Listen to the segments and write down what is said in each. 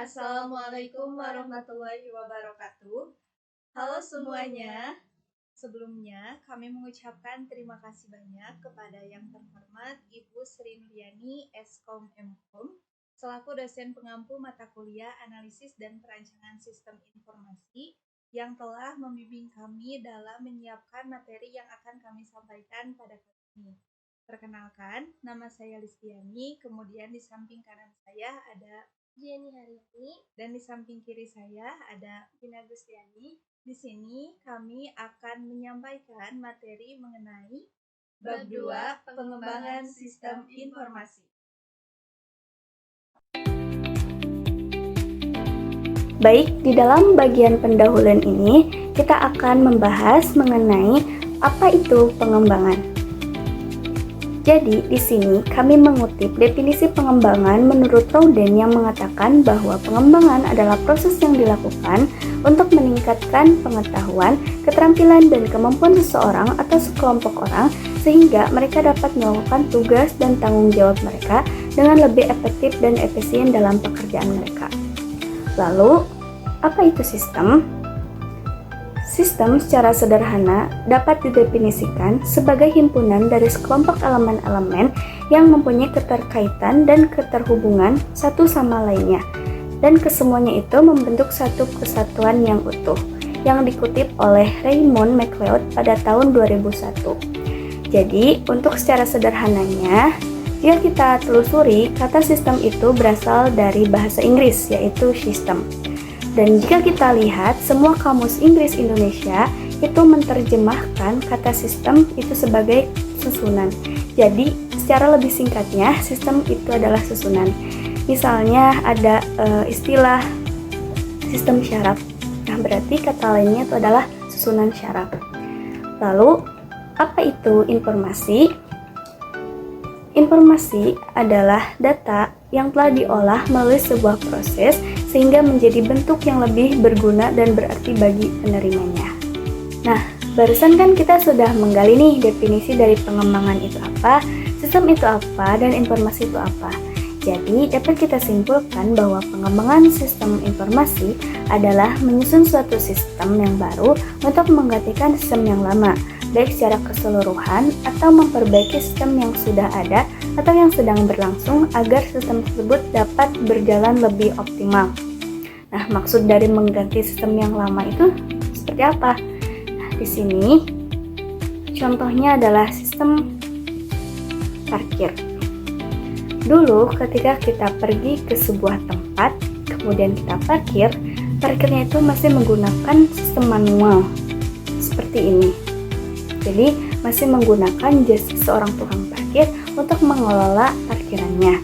Assalamualaikum warahmatullahi wabarakatuh. Halo semuanya. Sebelumnya kami mengucapkan terima kasih banyak kepada yang terhormat Ibu Sri Nuryani Eskom Mkom selaku dosen pengampu mata kuliah Analisis dan Perancangan Sistem Informasi yang telah membimbing kami dalam menyiapkan materi yang akan kami sampaikan pada kali ini. Perkenalkan, nama saya Listiani, kemudian di samping kanan saya ada Jenny Haryani, dan di samping kiri saya ada Vina Gustiani. Di sini kami akan menyampaikan materi mengenai Bab 2 Pengembangan Sistem Informasi. Baik, di dalam bagian pendahuluan ini kita akan membahas mengenai apa itu pengembangan. Jadi, di sini kami mengutip definisi pengembangan menurut Rowden yang mengatakan bahwa pengembangan adalah proses yang dilakukan untuk meningkatkan pengetahuan, keterampilan, dan kemampuan seseorang atau sekelompok orang sehingga mereka dapat melakukan tugas dan tanggung jawab mereka dengan lebih efektif dan efisien dalam pekerjaan mereka. Lalu, apa itu sistem? Sistem secara sederhana dapat didefinisikan sebagai himpunan dari sekelompok elemen-elemen yang mempunyai keterkaitan dan keterhubungan satu sama lainnya, dan kesemuanya itu membentuk satu kesatuan yang utuh, yang dikutip oleh Raymond McLeod pada tahun 2001. Jadi, untuk secara sederhananya, jika kita telusuri, kata sistem itu berasal dari bahasa Inggris, yaitu system. Dan jika kita lihat, semua kamus Inggris Indonesia itu menerjemahkan kata sistem itu sebagai susunan. Jadi, secara lebih singkatnya, sistem itu adalah susunan. Misalnya ada istilah sistem syaraf. Nah, berarti kata lainnya itu adalah susunan syaraf. Lalu, apa itu informasi? Informasi adalah data yang telah diolah melalui sebuah proses sehingga menjadi bentuk yang lebih berguna dan berarti bagi penerimanya. Nah, barusan kan kita sudah menggali nih definisi dari pengembangan itu apa, sistem itu apa, dan informasi itu apa. Jadi, dapat kita simpulkan bahwa pengembangan sistem informasi adalah menyusun suatu sistem yang baru untuk menggantikan sistem yang lama, baik secara keseluruhan atau memperbaiki sistem yang sudah ada atau yang sedang berlangsung agar sistem tersebut dapat berjalan lebih optimal. Nah, maksud dari mengganti sistem yang lama itu seperti apa? Nah, di sini contohnya adalah sistem parkir. Dulu ketika kita pergi ke sebuah tempat, kemudian kita parkir, parkirnya itu masih menggunakan sistem manual seperti ini. Jadi, masih menggunakan jasa seorang tukang parkir untuk mengelola parkirannya.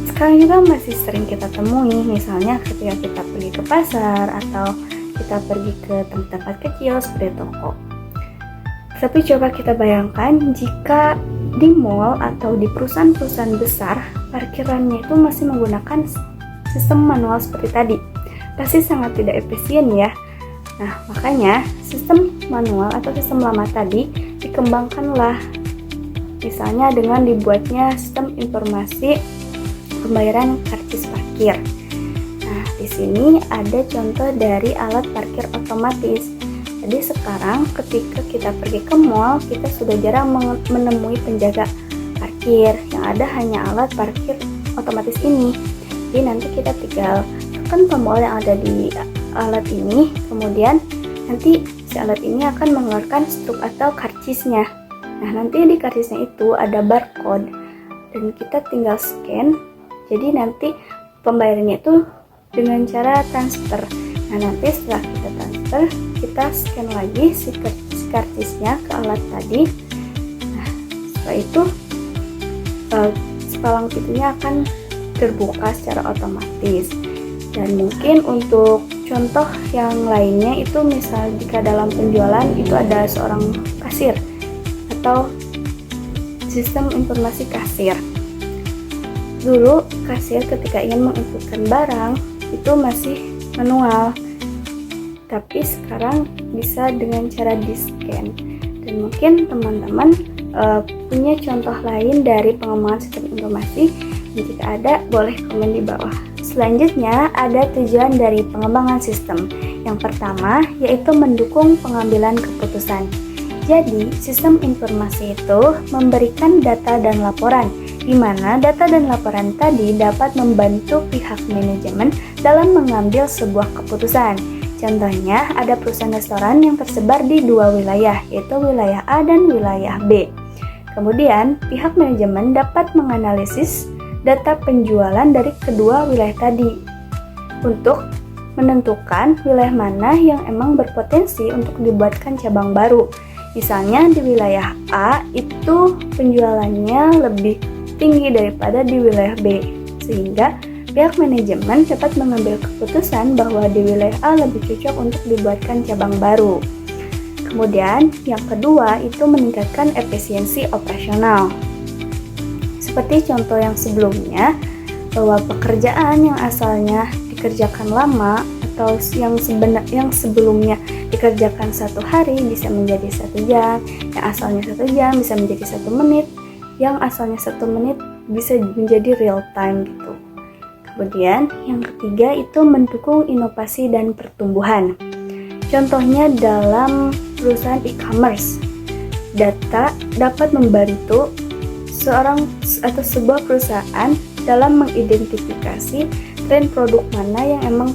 Sekarang juga masih sering kita temui, misalnya ketika kita pergi ke pasar atau kita pergi ke tempat-tempat kecil seperti toko. Tapi coba kita bayangkan jika di mall atau di perusahaan-perusahaan besar, parkirannya itu masih menggunakan sistem manual seperti tadi. Pasti sangat tidak efisien ya. Nah, makanya sistem manual atau sistem lama tadi dikembangkanlah, misalnya dengan dibuatnya sistem informasi pembayaran karcis parkir. Nah, di sini ada contoh dari alat parkir otomatis. Jadi sekarang ketika kita pergi ke mall, kita sudah jarang menemui penjaga parkir, yang ada hanya alat parkir otomatis ini. Jadi nanti kita tinggal tekan tombol yang ada di alat ini, kemudian nanti si alat ini akan mengeluarkan struk atau karcisnya. Nah, nanti di karcisnya itu ada barcode dan kita tinggal scan. Jadi nanti pembayarannya itu dengan cara transfer. Nah, nanti setelah kita transfer, kita scan lagi si karcisnya ke alat tadi. Nah, setelah itu palang pintunya akan terbuka secara otomatis. Dan mungkin untuk contoh yang lainnya itu misal jika dalam penjualan itu ada seorang kasir atau sistem informasi kasir. Dulu kasir ketika ingin menginputkan barang itu masih manual, tapi sekarang bisa dengan cara di-scan. Dan mungkin teman-teman punya contoh lain dari pengembangan sistem informasi, dan jika ada boleh komen di bawah. Selanjutnya ada tujuan dari pengembangan sistem. Yang pertama yaitu mendukung pengambilan keputusan. Jadi, sistem informasi itu memberikan data dan laporan, di mana data dan laporan tadi dapat membantu pihak manajemen dalam mengambil sebuah keputusan. Contohnya, ada perusahaan restoran yang tersebar di 2 wilayah, yaitu wilayah A dan wilayah B. Kemudian, pihak manajemen dapat menganalisis data penjualan dari kedua wilayah tadi untuk menentukan wilayah mana yang emang berpotensi untuk dibuatkan cabang baru. Misalnya di wilayah A itu penjualannya lebih tinggi daripada di wilayah B, sehingga pihak manajemen dapat mengambil keputusan bahwa di wilayah A lebih cocok untuk dibuatkan cabang baru. Kemudian yang kedua itu meningkatkan efisiensi operasional. Seperti contoh yang sebelumnya, bahwa pekerjaan yang asalnya dikerjakan lama atau yang sebelumnya dikerjakan 1 hari bisa menjadi 1 jam, yang asalnya 1 jam bisa menjadi 1 menit, yang asalnya 1 menit bisa menjadi real time gitu. Kemudian yang ketiga itu mendukung inovasi dan pertumbuhan. Contohnya dalam perusahaan e-commerce, data dapat membantu seorang atau sebuah perusahaan dalam mengidentifikasi tren produk mana yang emang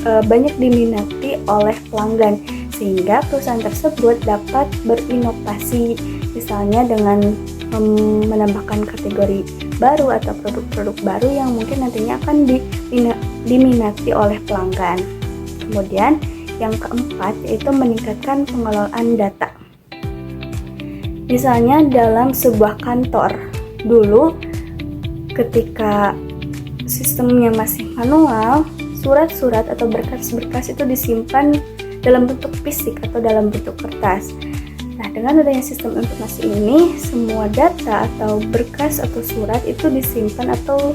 banyak diminati oleh pelanggan, sehingga perusahaan tersebut dapat berinovasi, misalnya dengan menambahkan kategori baru atau produk-produk baru yang mungkin nantinya akan diminati oleh pelanggan. Kemudian yang keempat yaitu meningkatkan pengelolaan data. Misalnya dalam sebuah kantor, dulu ketika sistemnya masih manual, surat-surat atau berkas-berkas itu disimpan dalam bentuk fisik atau dalam bentuk kertas. Nah, dengan adanya sistem informasi ini, semua data atau berkas atau surat itu disimpan atau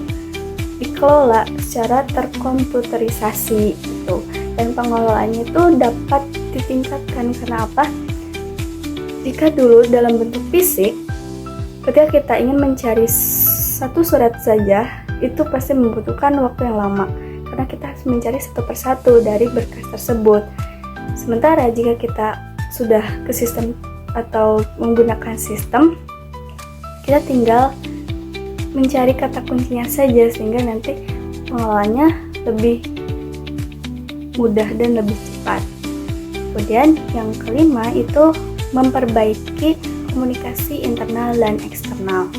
dikelola secara terkomputerisasi gitu. Dan pengelolaannya itu dapat ditingkatkan karena apa? Jika dulu dalam bentuk fisik, ketika kita ingin mencari satu surat saja, itu pasti membutuhkan waktu yang lama karena kita harus mencari satu persatu dari berkas tersebut. Sementara jika kita sudah ke sistem atau menggunakan sistem, kita tinggal mencari kata kuncinya saja sehingga nanti pengelolaannya lebih mudah dan lebih cepat. Kemudian yang kelima itu memperbaiki komunikasi internal dan eksternal.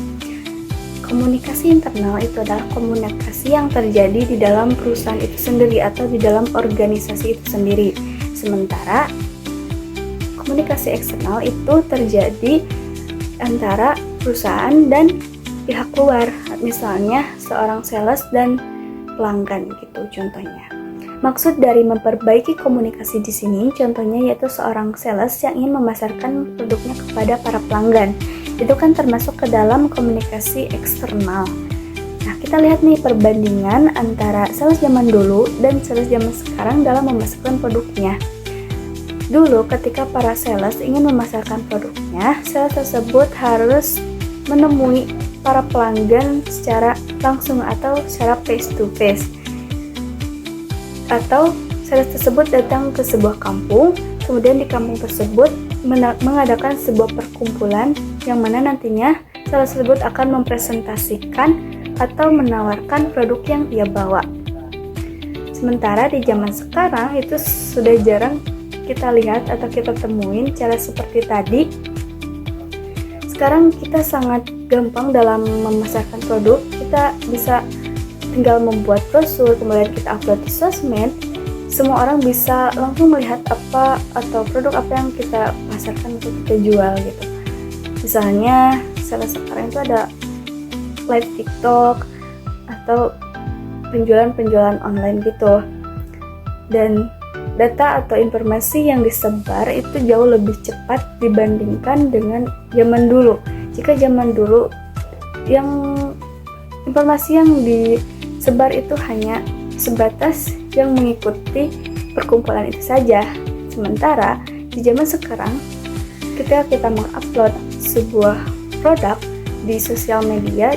Komunikasi internal itu adalah komunikasi yang terjadi di dalam perusahaan itu sendiri atau di dalam organisasi itu sendiri. Sementara komunikasi eksternal itu terjadi antara perusahaan dan pihak luar, misalnya seorang sales dan pelanggan gitu contohnya. Maksud dari memperbaiki komunikasi di sini contohnya yaitu seorang sales yang ingin memasarkan produknya kepada para pelanggan. Itu kan termasuk ke dalam komunikasi eksternal. Nah, kita lihat nih perbandingan antara sales zaman dulu dan sales zaman sekarang dalam memasarkan produknya. Dulu ketika para sales ingin memasarkan produknya, sales tersebut harus menemui para pelanggan secara langsung atau secara face to face. Atau sales tersebut datang ke sebuah kampung, kemudian di kampung tersebut mengadakan sebuah perkumpulan yang mana nantinya sales tersebut akan mempresentasikan atau menawarkan produk yang ia bawa. Sementara di zaman sekarang itu sudah jarang kita lihat atau kita temuin cara seperti tadi. Sekarang kita sangat gampang dalam memasarkan produk. Kita bisa tinggal membuat brosur, kemudian kita upload di sosmed. Semua orang bisa langsung melihat apa atau produk apa yang kita pasarkan untuk kita jual gitu. Misalnya sekarang itu ada live TikTok atau penjualan online gitu. Dan data atau informasi yang disebar itu jauh lebih cepat dibandingkan dengan zaman dulu. Jika zaman dulu yang informasi yang disebar itu hanya sebatas yang mengikuti perkumpulan itu saja. Sementara di zaman sekarang ketika kita mengupload sebuah produk di sosial media,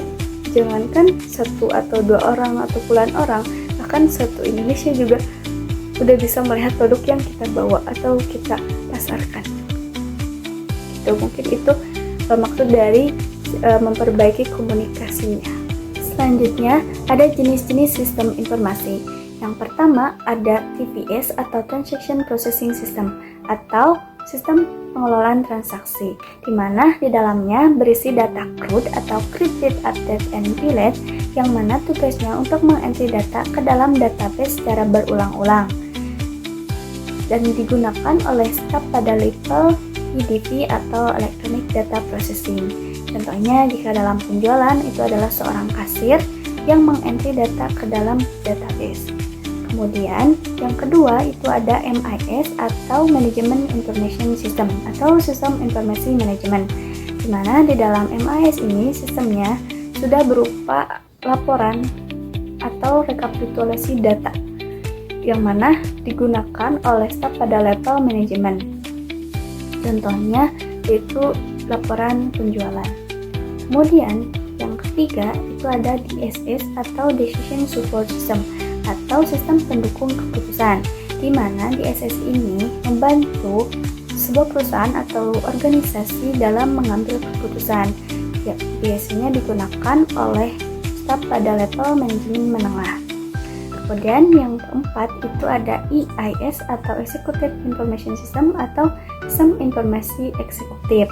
jangankan 1 atau 2 orang atau puluhan orang, bahkan satu Indonesia juga udah bisa melihat produk yang kita bawa atau kita pasarkan. Itu mungkin itu maksud dari memperbaiki komunikasinya. Selanjutnya ada jenis-jenis sistem informasi. Yang pertama ada TPS atau Transaction Processing System atau sistem pengelolaan transaksi, di mana di dalamnya berisi data CRUD atau Crypted Update and Delete, yang mana tugasnya untuk mengentry data ke dalam database secara berulang-ulang dan digunakan oleh staf pada level EDP atau Electronic Data Processing. Contohnya jika dalam penjualan itu adalah seorang kasir yang mengentry data ke dalam database. Kemudian yang kedua itu ada MIS atau Management Information System atau Sistem Informasi Manajemen, di mana di dalam MIS ini sistemnya sudah berupa laporan atau rekapitulasi data yang mana digunakan oleh staf pada level manajemen. Contohnya yaitu laporan penjualan. Kemudian yang ketiga itu ada DSS atau Decision Support System atau sistem pendukung keputusan, di mana DSS ini membantu sebuah perusahaan atau organisasi dalam mengambil keputusan. Ya, biasanya digunakan oleh staf pada level manajemen menengah. Kemudian yang keempat itu ada EIS atau Executive Information System atau Sistem Informasi Eksekutif,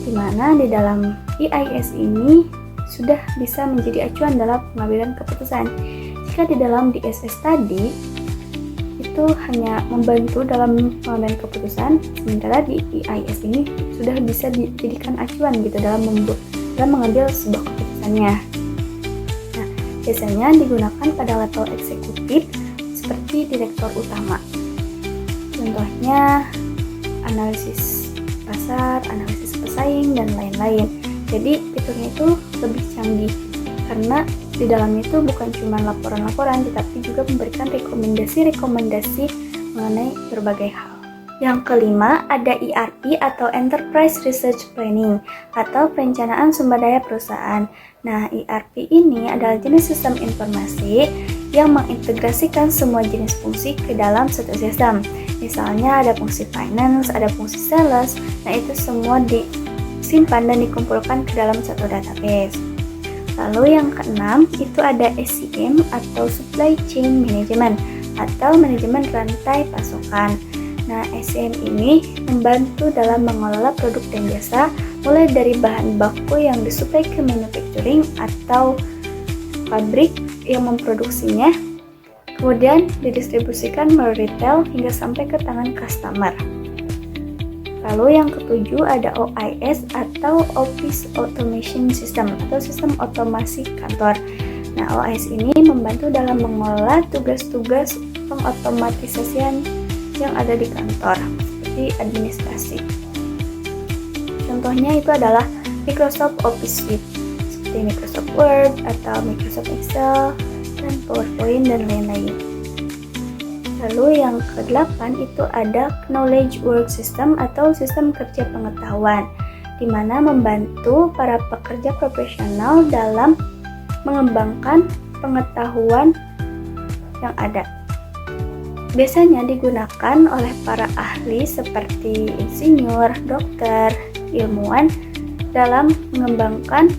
di mana di dalam EIS ini sudah bisa menjadi acuan dalam pengambilan keputusan. Jika di dalam DSS tadi itu hanya membantu dalam pengambilan keputusan, sementara di EIS ini sudah bisa dijadikan acuan gitu dalam mengambil sebuah keputusannya. Nah, biasanya digunakan pada level eksekutif seperti direktur utama. Contohnya analisis pasar, analisis pesaing, dan lain-lain. Jadi fiturnya itu lebih canggih karena di dalamnya itu bukan cuma laporan-laporan, tetapi juga memberikan rekomendasi-rekomendasi mengenai berbagai hal. Yang kelima ada ERP atau Enterprise Research Planning atau perencanaan sumber daya perusahaan. Nah, ERP ini adalah jenis sistem informasi yang mengintegrasikan semua jenis fungsi ke dalam satu sistem. Misalnya ada fungsi finance, ada fungsi sales, nah itu semua disimpan dan dikumpulkan ke dalam satu database. Lalu yang keenam itu ada SCM atau Supply Chain Management atau manajemen rantai pasokan. Nah, SCM ini membantu dalam mengelola produk dan jasa mulai dari bahan baku yang disuplai ke manufacturing atau pabrik yang memproduksinya, kemudian didistribusikan melalui retail hingga sampai ke tangan customer. Lalu yang ketujuh ada OIS atau Office Automation System atau sistem otomasi kantor. Nah, OIS ini membantu dalam mengelola tugas-tugas pengotomatisasian yang ada di kantor, seperti administrasi. Contohnya itu adalah Microsoft Office Suite, seperti Microsoft Word atau Microsoft Excel, dan PowerPoint, dan lain-lain. Lalu yang ke-8 itu ada Knowledge Work System atau sistem kerja pengetahuan, di mana membantu para pekerja profesional dalam mengembangkan pengetahuan yang ada. Biasanya digunakan oleh para ahli seperti insinyur, dokter, ilmuwan dalam mengembangkan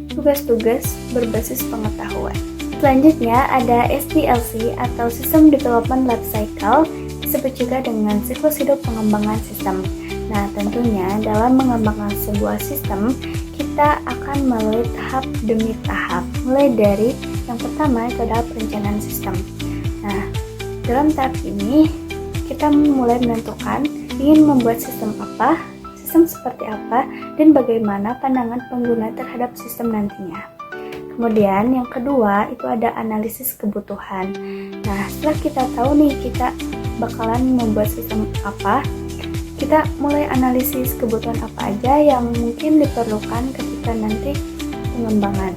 tugas-tugas berbasis pengetahuan. Selanjutnya ada SDLC atau System Development Life Cycle, disebut juga dengan siklus hidup pengembangan sistem. Nah, tentunya dalam mengembangkan sebuah sistem, kita akan melalui tahap demi tahap. Mulai dari yang pertama itu adalah perencanaan sistem. Nah, dalam tahap ini kita mulai menentukan ingin membuat sistem apa, sistem seperti apa, dan bagaimana pandangan pengguna terhadap sistem nantinya. Kemudian yang kedua itu ada analisis kebutuhan. Nah, setelah kita tahu nih kita bakalan membuat sistem apa, kita mulai analisis kebutuhan apa aja yang mungkin diperlukan ketika nanti pengembangan.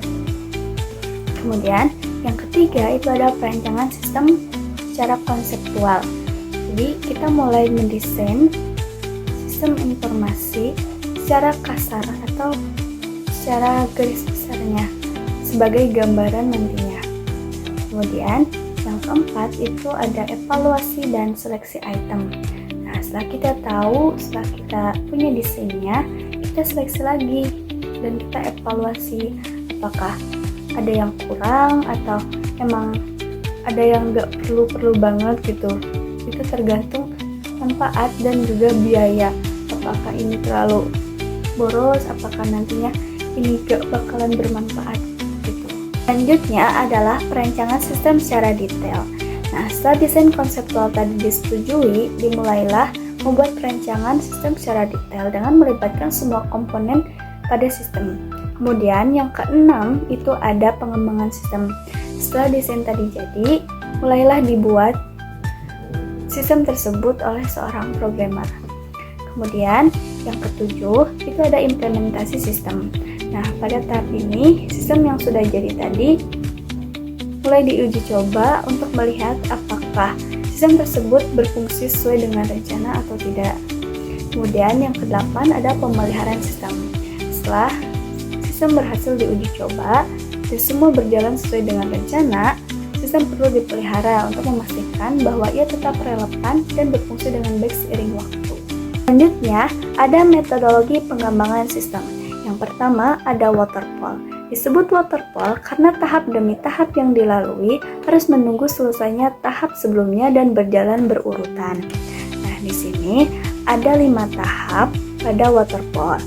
Kemudian yang ketiga itu ada perancangan sistem secara konseptual. Jadi kita mulai mendesain sistem informasi secara kasar atau secara garis besarnya sebagai gambaran nantinya. Kemudian yang keempat itu ada evaluasi dan seleksi item. Nah, setelah kita tahu, setelah kita punya desainnya, kita seleksi lagi dan kita evaluasi apakah ada yang kurang atau emang ada yang nggak perlu banget gitu. Itu tergantung manfaat dan juga biaya. Apakah ini terlalu boros, apakah nantinya ini gak bakalan bermanfaat gitu. Selanjutnya adalah perancangan sistem secara detail. Nah, setelah desain konseptual tadi disetujui, dimulailah membuat perancangan sistem secara detail dengan melibatkan semua komponen pada sistem. Kemudian yang keenam itu ada pengembangan sistem. Setelah desain tadi jadi, mulailah dibuat sistem tersebut oleh seorang programmer. Kemudian yang ketujuh itu ada implementasi sistem. Nah, pada tahap ini sistem yang sudah jadi tadi mulai diuji coba untuk melihat apakah sistem tersebut berfungsi sesuai dengan rencana atau tidak. Kemudian yang kedelapan ada pemeliharaan sistem. Setelah sistem berhasil diuji coba dan semua berjalan sesuai dengan rencana, sistem perlu dipelihara untuk memastikan bahwa ia tetap relevan dan berfungsi dengan baik seiring waktu. Selanjutnya, ada metodologi pengembangan sistem. Yang pertama ada waterfall. Disebut waterfall karena tahap demi tahap yang dilalui harus menunggu selesainya tahap sebelumnya dan berjalan berurutan. Nah, di sini ada 5 tahap pada waterfall.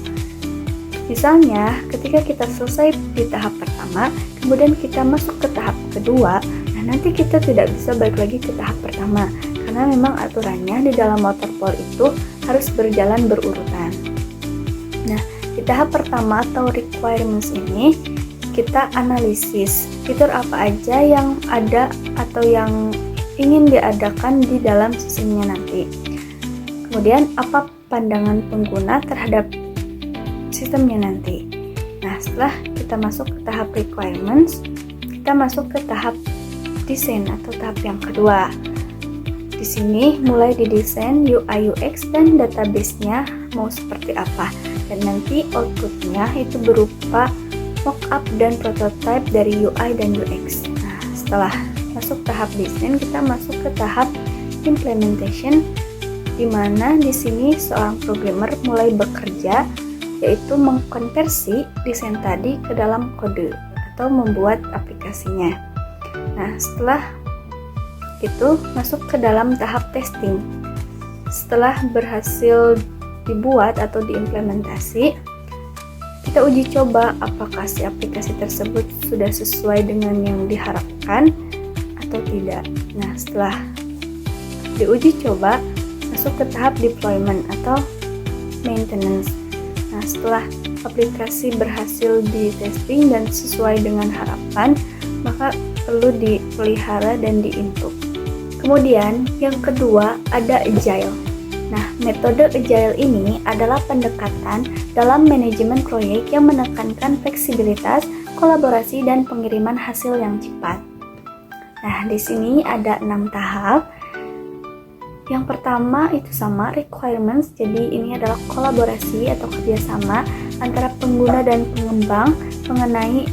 Misalnya, ketika kita selesai di tahap pertama, kemudian kita masuk ke tahap kedua, nah nanti kita tidak bisa balik lagi ke tahap pertama, karena memang aturannya di dalam waterfall itu harus berjalan berurutan. Nah, di tahap pertama atau requirements ini, kita analisis fitur apa aja yang ada atau yang ingin diadakan di dalam sistemnya nanti. Kemudian, apa pandangan pengguna terhadap sistemnya nanti. Nah, setelah kita masuk ke tahap requirements, kita masuk ke tahap desain atau tahap yang kedua. Di sini mulai didesain UI UX dan database-nya mau seperti apa. Dan nanti output-nya itu berupa mockup dan prototype dari UI dan UX. Nah, setelah masuk tahap desain, kita masuk ke tahap implementation, di mana di sini seorang programmer mulai bekerja, yaitu mengkonversi desain tadi ke dalam kode atau membuat aplikasinya. Nah, setelah itu masuk ke dalam tahap testing. Setelah berhasil dibuat atau diimplementasi, kita uji coba apakah si aplikasi tersebut sudah sesuai dengan yang diharapkan atau tidak. Nah, setelah diuji coba, masuk ke tahap deployment atau maintenance. Nah, setelah aplikasi berhasil di testing dan sesuai dengan harapan, maka perlu dipelihara dan diimprove. Kemudian yang kedua ada agile. Nah, metode agile ini adalah pendekatan dalam manajemen proyek yang menekankan fleksibilitas, kolaborasi, dan pengiriman hasil yang cepat. Nah, di sini ada 6 tahap. Yang pertama itu sama requirements, jadi ini adalah kolaborasi atau kerjasama antara pengguna dan pengembang mengenai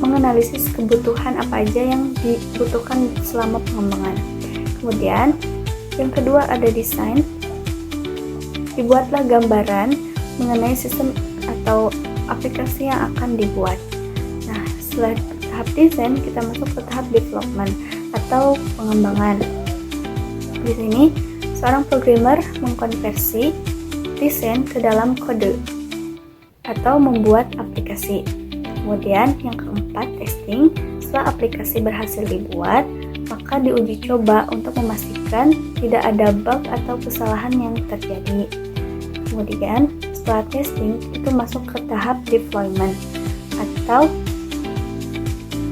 menganalisis kebutuhan apa aja yang dibutuhkan selama pengembangan. Kemudian yang kedua ada desain, dibuatlah gambaran mengenai sistem atau aplikasi yang akan dibuat. Nah, setelah tahap desain kita masuk ke tahap development atau pengembangan. Di sini, seorang programmer mengkonversi desain ke dalam kode atau membuat aplikasi. Kemudian yang keempat, testing. Setelah aplikasi berhasil dibuat, maka diuji coba untuk memastikan tidak ada bug atau kesalahan yang terjadi. Kemudian, setelah testing, itu masuk ke tahap deployment atau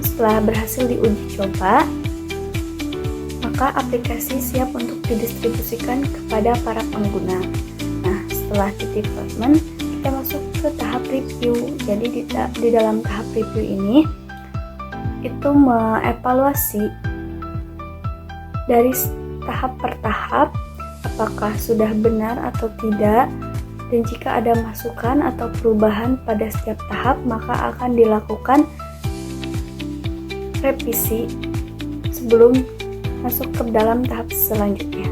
setelah berhasil diuji coba, maka aplikasi siap untuk didistribusikan kepada para pengguna. Nah, setelah di development, kita masuk ke tahap review. Jadi di dalam tahap review ini itu mengevaluasi dari tahap per tahap apakah sudah benar atau tidak, dan jika ada masukan atau perubahan pada setiap tahap maka akan dilakukan revisi sebelum masuk ke dalam tahap selanjutnya.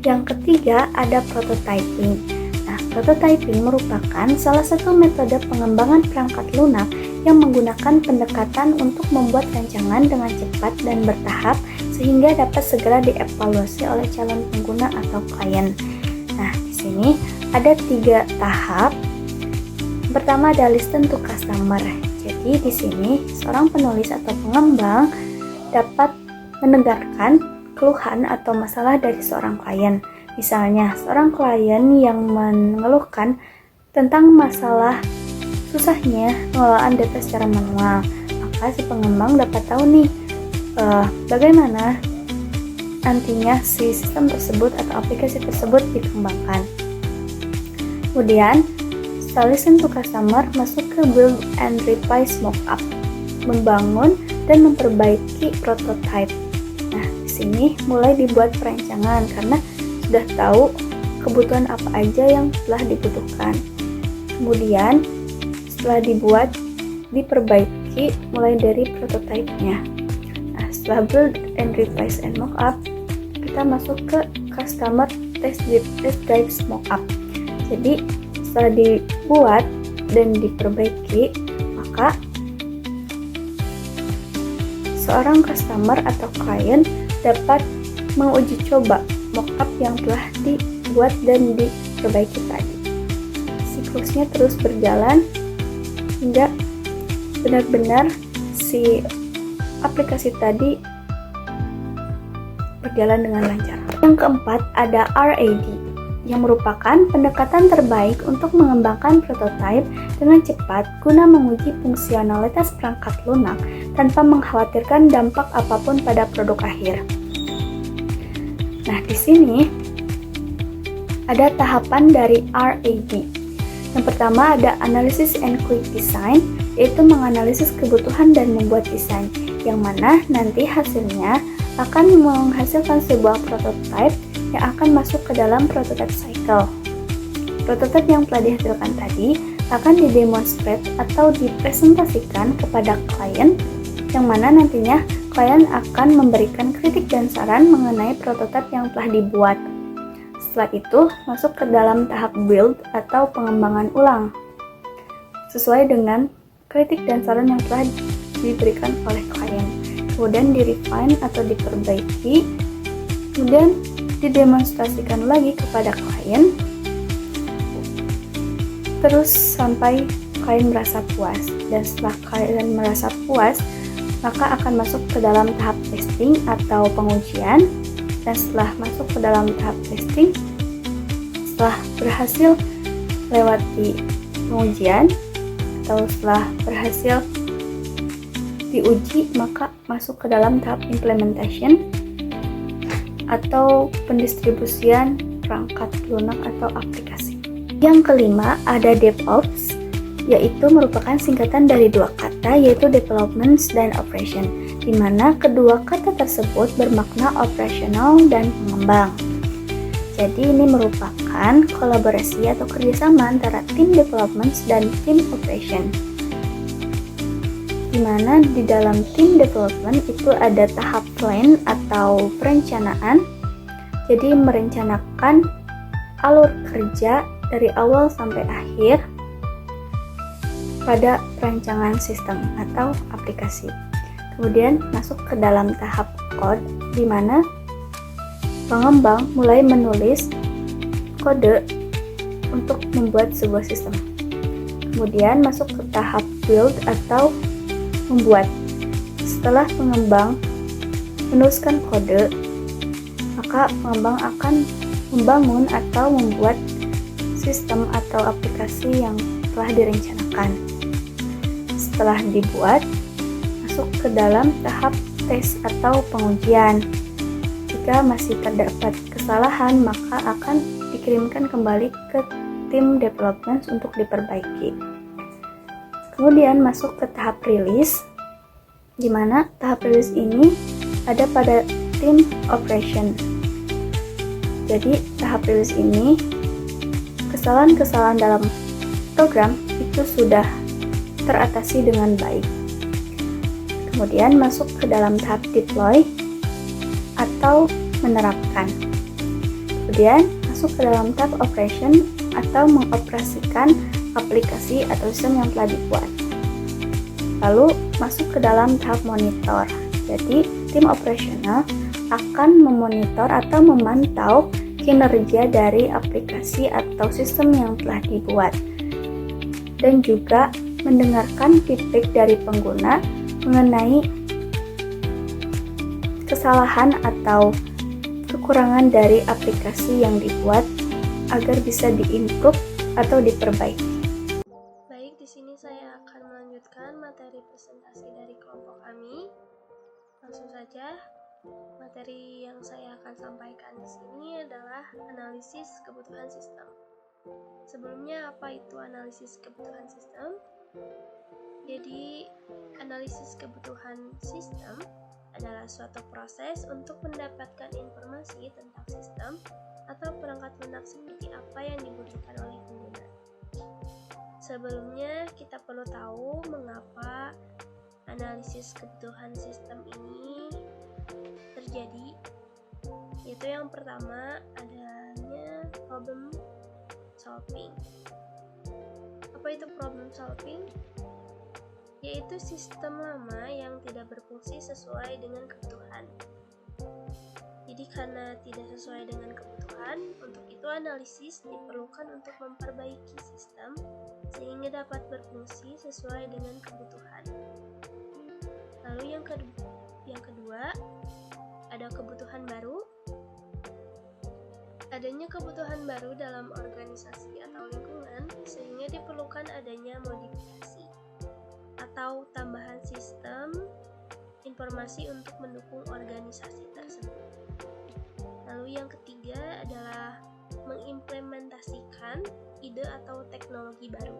Yang ketiga ada prototyping. Nah, prototyping merupakan salah satu metode pengembangan perangkat lunak yang menggunakan pendekatan untuk membuat rancangan dengan cepat dan bertahap sehingga dapat segera dievaluasi oleh calon pengguna atau klien. Nah, di sini ada 3 tahap. Pertama ada listen to customer. Jadi di sini seorang penulis atau pengembang dapat mendengarkan keluhan atau masalah dari seorang klien. Misalnya, seorang klien yang mengeluhkan tentang masalah susahnya pengelolaan data secara manual, maka si pengembang dapat tahu nih bagaimana nantinya si sistem tersebut atau aplikasi tersebut dikembangkan. Kemudian, setelah listen to customer, masuk ke build and revise mockup, membangun dan memperbaiki prototype. Nah, di sini mulai dibuat perancangan karena sudah tahu kebutuhan apa aja yang telah dibutuhkan. Kemudian, setelah dibuat, diperbaiki mulai dari prototype-nya. Nah, setelah build and revise and mockup, kita masuk ke customer test drives mockup. Jadi, setelah dibuat dan diperbaiki, maka seorang customer atau klien dapat menguji coba mockup yang telah dibuat dan diperbaiki tadi. Siklusnya terus berjalan hingga benar-benar si aplikasi tadi berjalan dengan lancar. Yang keempat ada RAD, yang merupakan pendekatan terbaik untuk mengembangkan prototipe dengan cepat guna menguji fungsionalitas perangkat lunak tanpa mengkhawatirkan dampak apapun pada produk akhir. Nah, di sini ada tahapan dari RAD. Yang pertama ada Analysis and Quick Design, yaitu menganalisis kebutuhan dan membuat desain, yang mana nanti hasilnya akan menghasilkan sebuah prototipe yang akan masuk ke dalam prototype cycle. Prototipe yang telah dihasilkan tadi akan didemonstrate atau dipresentasikan kepada klien, yang mana nantinya klien akan memberikan kritik dan saran mengenai prototipe yang telah dibuat. Setelah itu, masuk ke dalam tahap build atau pengembangan ulang, sesuai dengan kritik dan saran yang telah diberikan oleh klien. Kemudian di-refine atau diperbaiki, kemudian didemonstrasikan lagi kepada klien, terus sampai klien merasa puas. Dan setelah klien merasa puas, maka akan masuk ke dalam tahap testing atau pengujian. Dan setelah masuk ke dalam tahap testing, setelah berhasil lewati pengujian atau setelah berhasil diuji, maka masuk ke dalam tahap implementation atau pendistribusian perangkat lunak atau aplikasi. Yang kelima ada DevOps, yaitu merupakan singkatan dari 2 kata, yaitu development dan operation, di mana kedua kata tersebut bermakna operasional dan pengembang. Jadi ini merupakan kolaborasi atau kerjasama antara tim development dan tim operation, di mana di dalam tim development itu ada tahap plan atau perencanaan. Jadi merencanakan alur kerja dari awal sampai akhir pada perancangan sistem atau aplikasi. Kemudian masuk ke dalam tahap code, di mana pengembang mulai menulis kode untuk membuat sebuah sistem. Kemudian masuk ke tahap build atau membuat. Setelah pengembang menuliskan kode, maka pengembang akan membangun atau membuat sistem atau aplikasi yang telah direncanakan. Setelah dibuat, masuk ke dalam tahap tes atau pengujian. Jika masih terdapat kesalahan, maka akan dikirimkan kembali ke tim development untuk diperbaiki. Kemudian masuk ke tahap rilis, di mana tahap rilis ini ada pada tim operation. Jadi tahap rilis ini, kesalahan-kesalahan dalam program itu sudah teratasi dengan baik. Kemudian masuk ke dalam tahap deploy, atau menerapkan. Kemudian masuk ke dalam tab operation atau mengoperasikan aplikasi atau sistem yang telah dibuat. Lalu masuk ke dalam tahap monitor. Jadi tim operasional akan memonitor atau memantau kinerja dari aplikasi atau sistem yang telah dibuat dan juga mendengarkan feedback dari pengguna mengenai kesalahan atau kekurangan dari aplikasi yang dibuat agar bisa diimprove atau diperbaiki. Baik, di sini saya akan melanjutkan materi presentasi dari kelompok kami. Langsung saja, materi yang saya akan sampaikan di sini adalah analisis kebutuhan sistem. Sebelumnya, apa itu analisis kebutuhan sistem? Jadi, analisis kebutuhan sistem adalah suatu proses untuk mendapatkan informasi tentang sistem atau perangkat lunak seperti apa yang dibutuhkan oleh pengguna. Sebelumnya, kita perlu tahu mengapa analisis kebutuhan sistem ini terjadi, yaitu yang pertama adanya problem solving. Apa itu problem solving? Yaitu sistem lama yang tidak berfungsi sesuai dengan kebutuhan. Jadi karena tidak sesuai dengan kebutuhan, untuk itu analisis diperlukan untuk memperbaiki sistem sehingga dapat berfungsi sesuai dengan kebutuhan. Lalu yang kedua, ada kebutuhan baru. Adanya kebutuhan baru dalam organisasi atau lingkungan sehingga diperlukan adanya modifikasi atau tambahan sistem informasi untuk mendukung organisasi tersebut. Lalu yang ketiga adalah mengimplementasikan ide atau teknologi baru.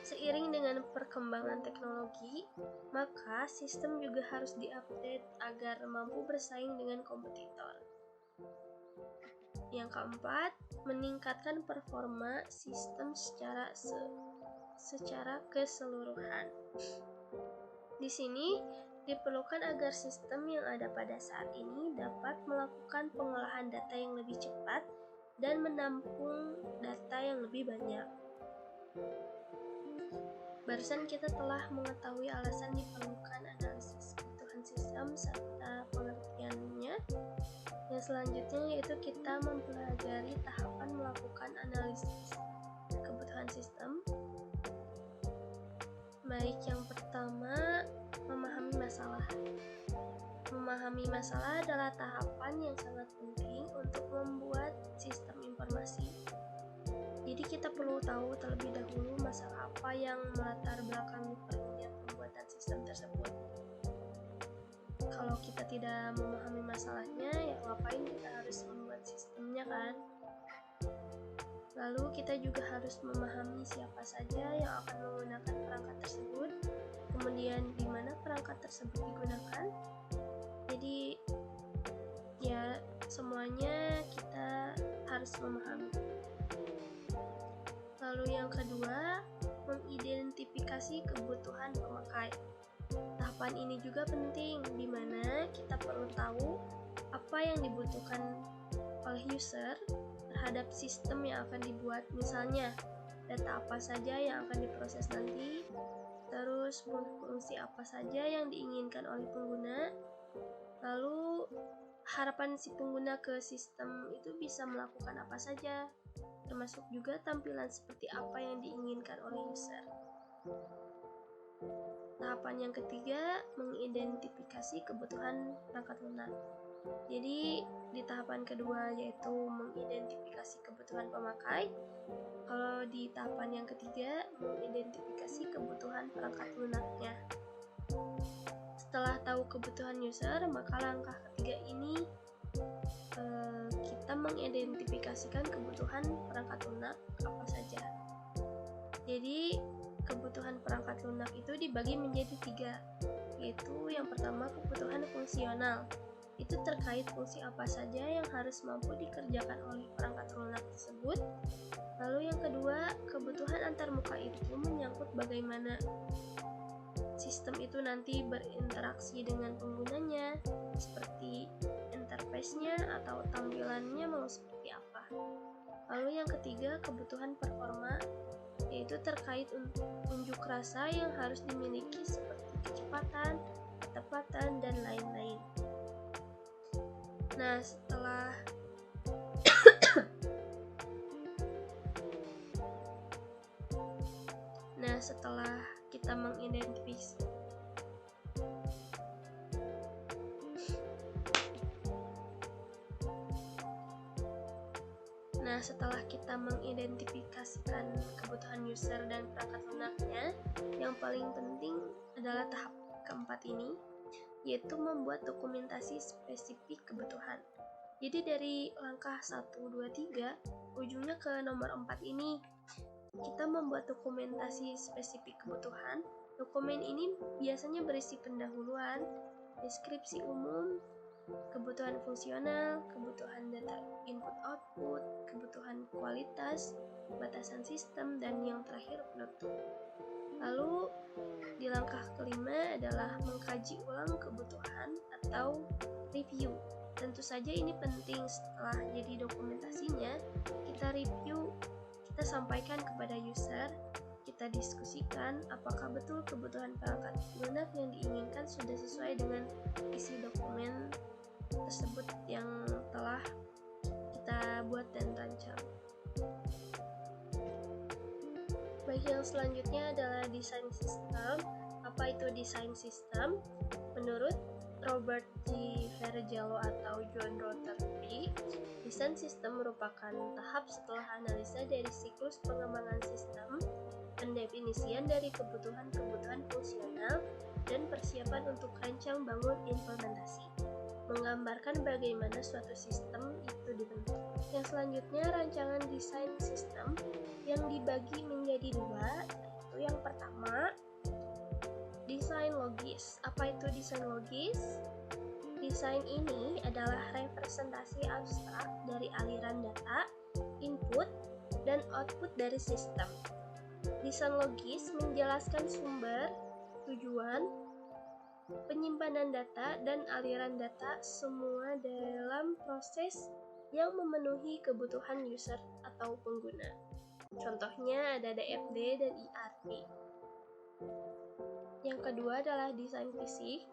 Seiring dengan perkembangan teknologi, maka sistem juga harus diupdate agar mampu bersaing dengan kompetitor. Yang keempat, meningkatkan performa sistem secara keseluruhan. Di sini diperlukan agar sistem yang ada pada saat ini dapat melakukan pengolahan data yang lebih cepat dan menampung data yang lebih banyak. Barusan kita telah mengetahui alasan diperlukan analisis kebutuhan sistem serta pengertiannya. Yang selanjutnya yaitu kita mempelajari tahapan melakukan analisis kebutuhan sistem. Baik, yang pertama, memahami masalah. Memahami masalah adalah tahapan yang sangat penting untuk membuat sistem informasi. Jadi kita perlu tahu terlebih dahulu masalah apa yang melatar belakangi perlunya pembuatan sistem tersebut. Kalau kita tidak memahami masalahnya, ya ngapain kita harus membuat sistemnya kan? Lalu kita juga harus memahami siapa saja yang akan menggunakan perangkat tersebut, kemudian di mana perangkat tersebut digunakan. Jadi ya semuanya kita harus memahami. Lalu yang kedua, mengidentifikasi kebutuhan pemakai. Tahapan ini juga penting, di mana kita perlu tahu apa yang dibutuhkan oleh user terhadap sistem yang akan dibuat. Misalnya, data apa saja yang akan diproses nanti, terus fungsi apa saja yang diinginkan oleh pengguna, lalu harapan si pengguna ke sistem itu bisa melakukan apa saja, termasuk juga tampilan seperti apa yang diinginkan oleh user. Tahapan yang ketiga, mengidentifikasi kebutuhan perangkat lunak. Jadi di tahapan kedua yaitu mengidentifikasi kebutuhan pemakai. Kalau di tahapan yang ketiga, mengidentifikasi kebutuhan perangkat lunaknya. Setelah tahu kebutuhan user, maka langkah ketiga ini kita mengidentifikasikan kebutuhan perangkat lunak apa saja. Jadi kebutuhan perangkat lunak itu dibagi menjadi 3, yaitu yang pertama kebutuhan fungsional. Itu terkait fungsi apa saja yang harus mampu dikerjakan oleh perangkat lunak tersebut. Lalu yang kedua, kebutuhan antarmuka itu menyangkut bagaimana sistem itu nanti berinteraksi dengan penggunanya, seperti interface-nya atau tampilannya mau seperti apa. Lalu yang ketiga, kebutuhan performa, yaitu terkait unjuk rasa yang harus dimiliki seperti kecepatan, ketepatan, dan lain-lain. Nah, setelah kita mengidentifikasi kebutuhan user dan perangkat lunaknya, yang paling penting adalah tahap keempat ini, yaitu membuat dokumentasi spesifik kebutuhan. Jadi dari langkah 1, 2, 3, ujungnya ke nomor 4 ini, kita membuat dokumentasi spesifik kebutuhan. Dokumen ini biasanya berisi pendahuluan, deskripsi umum, kebutuhan fungsional, kebutuhan data input-output, kebutuhan kualitas, batasan sistem, dan yang terakhir penutup. Lalu di langkah kelima adalah mengkaji ulang kebutuhan atau review. Tentu saja ini penting. Setelah jadi dokumentasinya, kita review, kita sampaikan kepada user, kita diskusikan apakah betul kebutuhan perangkat lunak yang diinginkan sudah sesuai dengan isi dokumen tersebut yang telah kita buat dan rancang. Bagian selanjutnya adalah desain sistem. Apa itu desain sistem? Menurut Robert G. Vergello atau John Rotherby, desain sistem merupakan tahap setelah analisa dari siklus pengembangan sistem, pendefinisian dari kebutuhan-kebutuhan fungsional, dan persiapan untuk rancang bangun implementasi, menggambarkan bagaimana suatu sistem itu dibentuk. Yang selanjutnya, rancangan desain sistem yang dibagi menjadi dua, yaitu yang pertama, desain logis. Apa itu desain logis? Desain ini adalah representasi abstrak dari aliran data, input, dan output dari sistem. Desain logis menjelaskan sumber, tujuan, penyimpanan data, dan aliran data semua dalam proses yang memenuhi kebutuhan user atau pengguna. Contohnya ada DFD dan ERP. Yang kedua adalah desain fisik.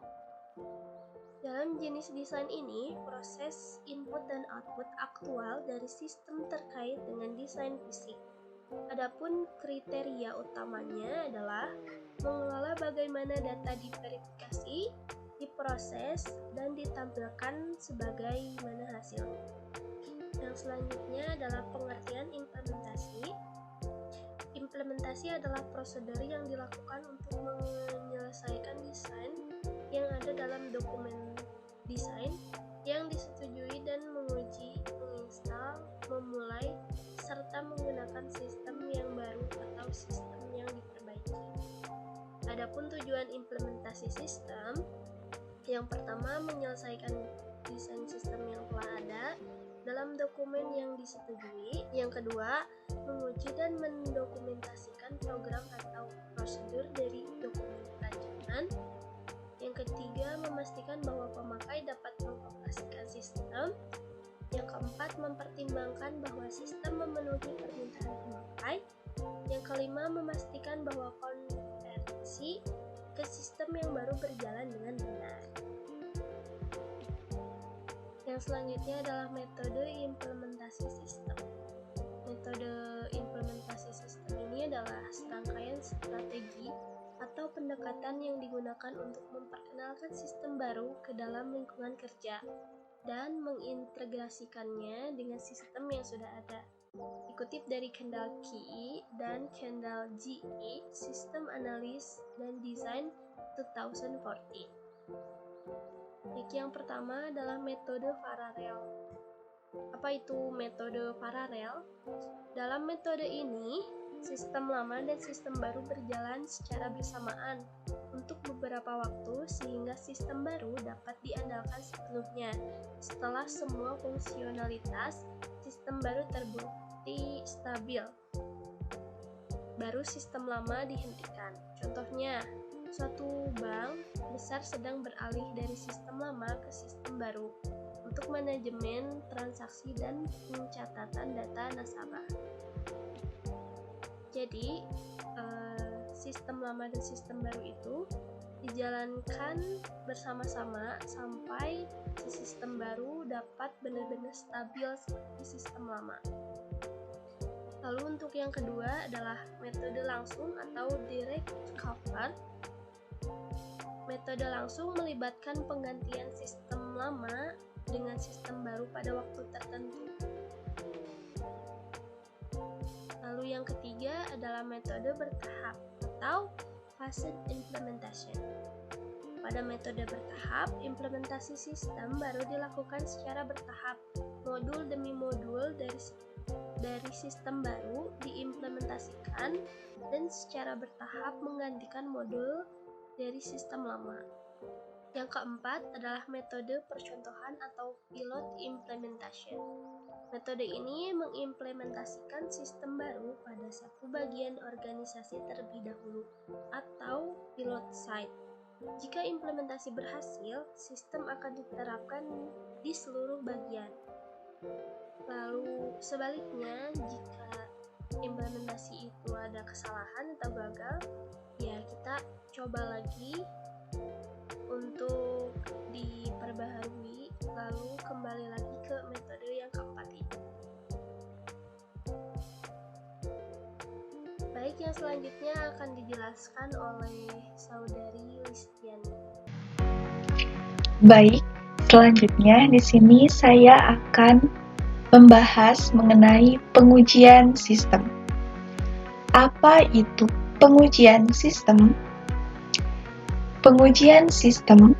Dalam jenis desain ini, proses input dan output aktual dari sistem terkait dengan desain fisik. Adapun kriteria utamanya adalah mengelola bagaimana data diverifikasi, diproses, dan ditampilkan sebagaimana hasilnya. Yang selanjutnya adalah pengertian implementasi. Implementasi adalah prosedur yang dilakukan untuk menyelesaikan desain yang ada dalam dokumen desain yang disetujui dan menguji, menginstal, memulai, serta menggunakan sistem yang baru atau sistem yang diperbaiki. Adapun tujuan implementasi sistem, yang pertama menyelesaikan desain sistem yang telah ada dalam dokumen yang disetujui. Yang kedua, menguji dan mendokumentasikan program atau prosedur dari dokumen rancangan. Yang ketiga, memastikan bahwa pemakai dapat mengoperasikan sistem. Yang keempat, mempertimbangkan bahwa sistem memenuhi permintaan pemakai. Yang kelima, memastikan bahwa konversi ke sistem yang baru berjalan dengan benar. Yang selanjutnya adalah metode implementasi sistem. Metode implementasi sistem ini adalah serangkaian strategi atau pendekatan yang digunakan untuk memperkenalkan sistem baru ke dalam lingkungan kerja dan mengintegrasikannya dengan sistem yang sudah ada. Dikutip dari Kendall Key dan Kendall G.E. System Analysis dan Design 2014. Yang pertama adalah metode paralel. Apa itu metode paralel? Dalam metode ini, sistem lama dan sistem baru berjalan secara bersamaan untuk beberapa waktu sehingga sistem baru dapat diandalkan sepenuhnya. Setelah semua fungsionalitas sistem baru terbukti stabil, baru sistem lama dihentikan. Contohnya, suatu bank besar sedang beralih dari sistem lama ke sistem baru untuk manajemen transaksi dan pencatatan data nasabah. Jadi, sistem lama dan sistem baru itu dijalankan bersama-sama sampai sistem baru dapat benar-benar stabil seperti sistem lama. Lalu untuk yang kedua adalah metode langsung atau direct cover. Metode langsung melibatkan penggantian sistem lama dengan sistem baru pada waktu tertentu. Lalu yang ketiga adalah metode bertahap atau phased implementation. Pada metode bertahap, implementasi sistem baru dilakukan secara bertahap. Modul demi modul dari sistem baru diimplementasikan dan secara bertahap menggantikan modul dari sistem lama. Yang keempat adalah metode percontohan atau pilot implementation. Metode ini mengimplementasikan sistem baru pada satu bagian organisasi terlebih dahulu atau pilot site. Jika implementasi berhasil, sistem akan diterapkan di seluruh bagian. Lalu sebaliknya, jika implementasi itu ada kesalahan atau gagal, ya kita coba lagi untuk diperbaharui, lalu kembali lagi ke metode yang keempat ini. Baik, yang selanjutnya akan dijelaskan oleh Saudari Listiani. Baik, selanjutnya di sini saya akan membahas mengenai pengujian sistem. Apa itu pengujian sistem? Pengujian sistem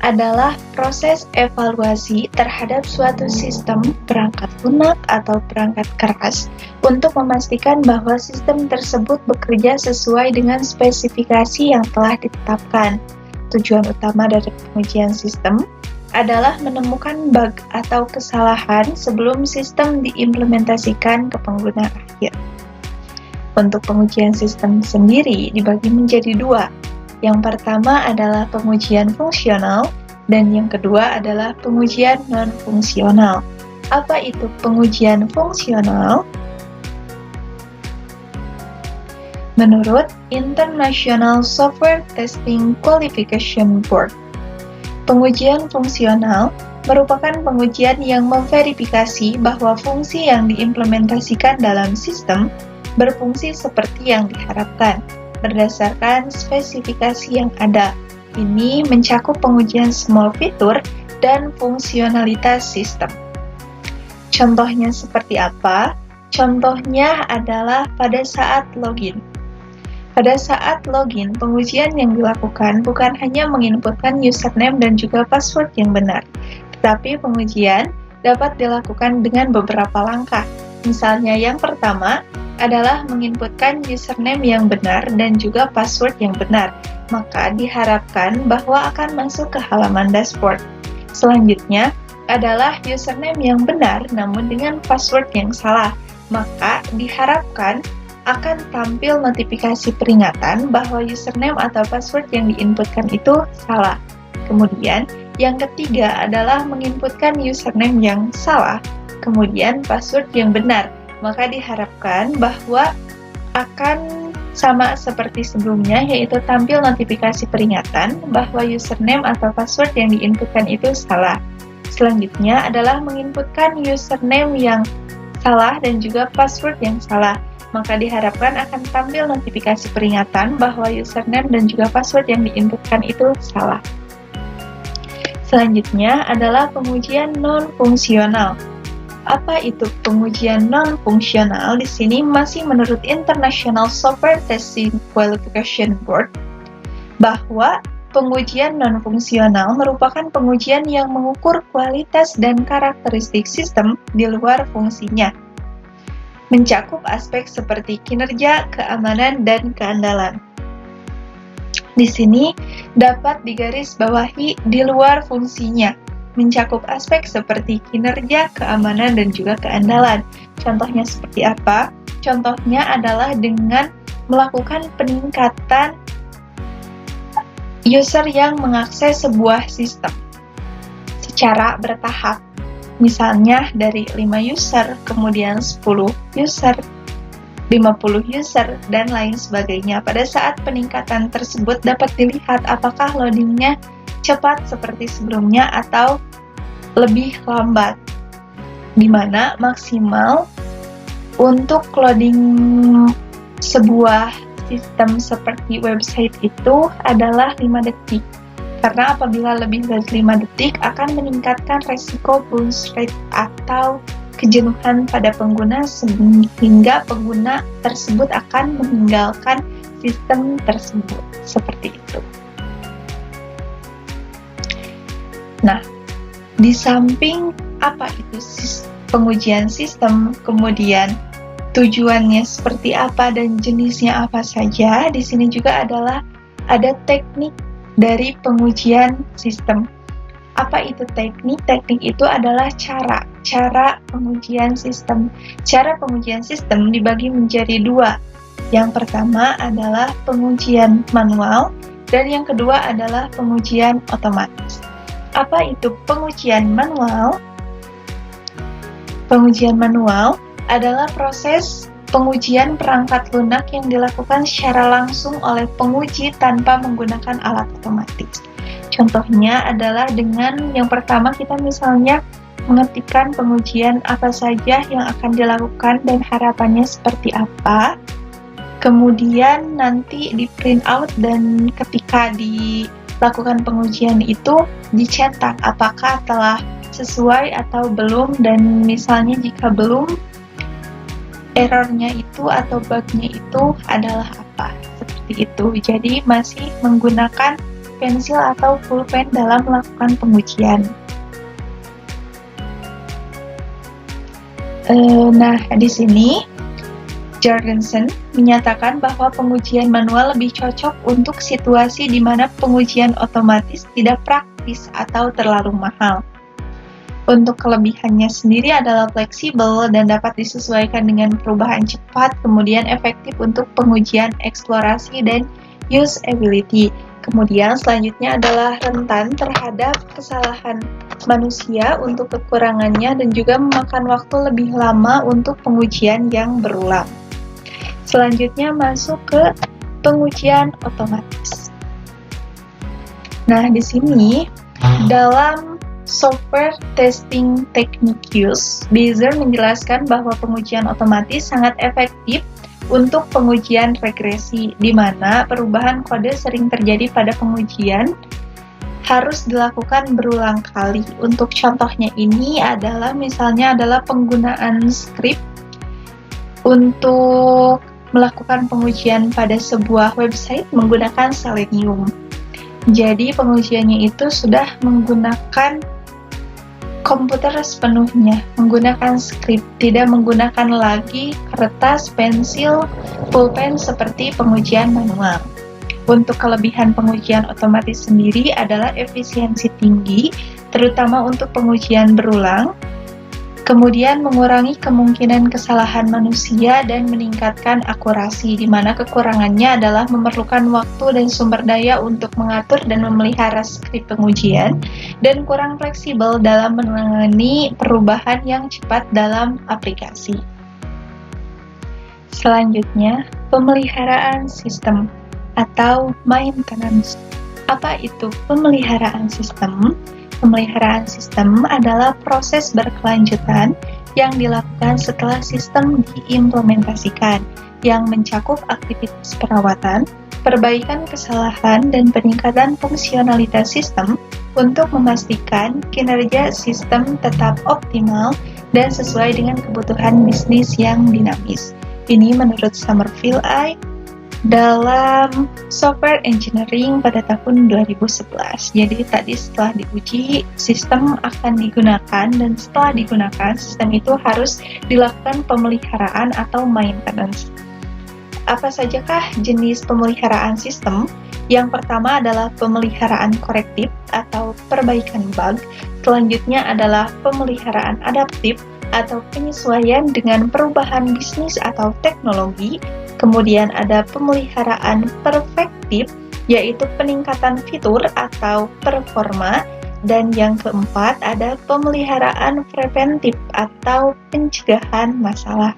adalah proses evaluasi terhadap suatu sistem perangkat lunak atau perangkat keras untuk memastikan bahwa sistem tersebut bekerja sesuai dengan spesifikasi yang telah ditetapkan. Tujuan utama dari pengujian sistem adalah menemukan bug atau kesalahan sebelum sistem diimplementasikan ke pengguna akhir. Untuk pengujian sistem sendiri dibagi menjadi dua. Yang pertama adalah pengujian fungsional dan yang kedua adalah pengujian non-fungsional. Apa itu pengujian fungsional? Menurut International Software Testing Qualification Board, pengujian fungsional merupakan pengujian yang memverifikasi bahwa fungsi yang diimplementasikan dalam sistem berfungsi seperti yang diharapkan berdasarkan spesifikasi yang ada. Ini mencakup pengujian small fitur dan fungsionalitas sistem. Contohnya seperti apa? Contohnya adalah pada saat login. Pada saat login, pengujian yang dilakukan bukan hanya menginputkan username dan juga password yang benar, tetapi pengujian dapat dilakukan dengan beberapa langkah. Misalnya yang pertama adalah menginputkan username yang benar dan juga password yang benar, maka diharapkan bahwa akan masuk ke halaman dashboard. Selanjutnya adalah username yang benar namun dengan password yang salah, maka diharapkan akan tampil notifikasi peringatan bahwa username atau password yang diinputkan itu salah. Kemudian yang ketiga adalah menginputkan username yang salah, kemudian password yang benar, maka diharapkan bahwa akan sama seperti sebelumnya, yaitu tampil notifikasi peringatan bahwa username atau password yang diinputkan itu salah. Selanjutnya adalah menginputkan username yang salah dan juga password yang salah, maka diharapkan akan tampil notifikasi peringatan bahwa username dan juga password yang diinputkan itu salah. Selanjutnya adalah pengujian non-fungsional. Apa itu pengujian non-fungsional? Di sini masih menurut International Software Testing Qualification Board bahwa pengujian non-fungsional merupakan pengujian yang mengukur kualitas dan karakteristik sistem di luar fungsinya. Mencakup aspek seperti kinerja, keamanan, dan keandalan. Di sini dapat digarisbawahi di luar fungsinya. Mencakup aspek seperti kinerja, keamanan, dan juga keandalan. Contohnya seperti apa? Contohnya adalah dengan melakukan peningkatan user yang mengakses sebuah sistem secara bertahap. Misalnya dari 5 user, kemudian 10 user, 50 user, dan lain sebagainya. Pada saat peningkatan tersebut dapat dilihat apakah loadingnya cepat seperti sebelumnya atau lebih lambat, di mana maksimal untuk loading sebuah sistem seperti website itu adalah 5 detik. Karena apabila lebih dari 5 detik akan meningkatkan resiko bounce rate atau kejenuhan pada pengguna sehingga pengguna tersebut akan meninggalkan sistem tersebut. Seperti itu. Nah, di samping apa itu pengujian sistem, kemudian tujuannya seperti apa dan jenisnya apa saja, di sini juga ada teknik dari pengujian sistem. Apa itu teknik? Teknik itu adalah cara pengujian sistem. Cara pengujian sistem dibagi menjadi 2. Yang pertama adalah pengujian manual dan yang kedua adalah pengujian otomatis. Apa itu pengujian manual? Pengujian manual adalah proses pengujian perangkat lunak yang dilakukan secara langsung oleh penguji tanpa menggunakan alat otomatis. Contohnya adalah dengan yang pertama kita misalnya mengetikkan pengujian apa saja yang akan dilakukan dan harapannya seperti apa. Kemudian nanti di print out dan ketika dilakukan pengujian itu dicetak apakah telah sesuai atau belum, dan misalnya jika belum, errornya itu atau bugnya itu adalah apa, seperti itu. Jadi masih menggunakan pensil atau pulpen dalam melakukan pengujian. Nah, di sini Jorgensen menyatakan bahwa pengujian manual lebih cocok untuk situasi di mana pengujian otomatis tidak praktis atau terlalu mahal. Untuk kelebihannya sendiri adalah fleksibel dan dapat disesuaikan dengan perubahan cepat, kemudian efektif untuk pengujian eksplorasi dan usability. Kemudian selanjutnya adalah rentan terhadap kesalahan manusia untuk kekurangannya dan juga memakan waktu lebih lama untuk pengujian yang berulang. Selanjutnya masuk ke pengujian otomatis. Nah, di sini dalam Software Testing Techniques, Beazer menjelaskan bahwa pengujian otomatis sangat efektif untuk pengujian regresi, di mana perubahan kode sering terjadi pada pengujian harus dilakukan berulang kali. Untuk contohnya ini adalah misalnya adalah penggunaan script untuk melakukan pengujian pada sebuah website menggunakan Selenium. Jadi pengujiannya itu sudah menggunakan komputer sepenuhnya, menggunakan script, tidak menggunakan lagi kertas, pensil, pulpen seperti pengujian manual. Untuk kelebihan pengujian otomatis sendiri adalah efisiensi tinggi, terutama untuk pengujian berulang, kemudian mengurangi kemungkinan kesalahan manusia dan meningkatkan akurasi, di mana kekurangannya adalah memerlukan waktu dan sumber daya untuk mengatur dan memelihara skrip pengujian, dan kurang fleksibel dalam menangani perubahan yang cepat dalam aplikasi. Selanjutnya, pemeliharaan sistem atau maintenance. Apa itu pemeliharaan sistem? Pemeliharaan sistem adalah proses berkelanjutan yang dilakukan setelah sistem diimplementasikan, yang mencakup aktivitas perawatan, perbaikan kesalahan, dan peningkatan fungsionalitas sistem untuk memastikan kinerja sistem tetap optimal dan sesuai dengan kebutuhan bisnis yang dinamis. Ini menurut Somerville I dalam software engineering pada tahun 2011. Jadi tadi setelah diuji, sistem akan digunakan, dan setelah digunakan, sistem itu harus dilakukan pemeliharaan atau maintenance. Apa sajakah jenis pemeliharaan sistem? Yang pertama adalah pemeliharaan korektif atau perbaikan bug. Selanjutnya adalah pemeliharaan adaptif atau penyesuaian dengan perubahan bisnis atau teknologi. Kemudian ada pemeliharaan perfektif yaitu peningkatan fitur atau performa. Dan yang keempat ada pemeliharaan preventif atau pencegahan masalah.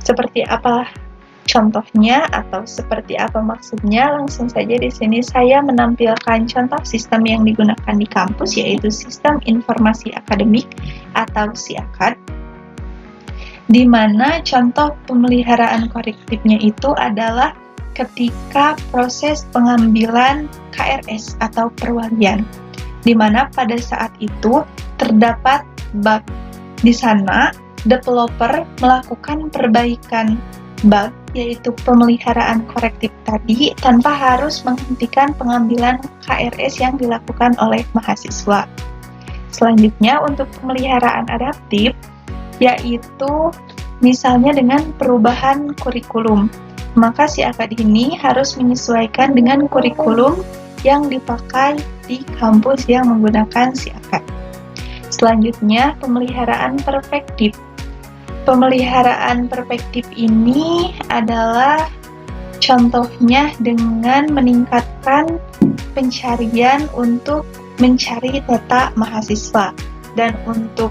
Seperti apa contohnya atau seperti apa maksudnya? Langsung saja di sini saya menampilkan contoh sistem yang digunakan di kampus, yaitu Sistem Informasi Akademik atau SIAKAD, di mana contoh pemeliharaan korektifnya itu adalah ketika proses pengambilan KRS atau perwalian, di mana pada saat itu terdapat bug. Di sana, developer melakukan perbaikan bug, yaitu pemeliharaan korektif tadi, tanpa harus menghentikan pengambilan KRS yang dilakukan oleh mahasiswa. Selanjutnya, untuk pemeliharaan adaptif, yaitu misalnya dengan perubahan kurikulum. Maka SIAKAD ini harus menyesuaikan dengan kurikulum yang dipakai di kampus yang menggunakan SIAKAD. Selanjutnya, pemeliharaan perspektif. Pemeliharaan perspektif ini adalah contohnya dengan meningkatkan pencarian untuk mencari data mahasiswa. Dan untuk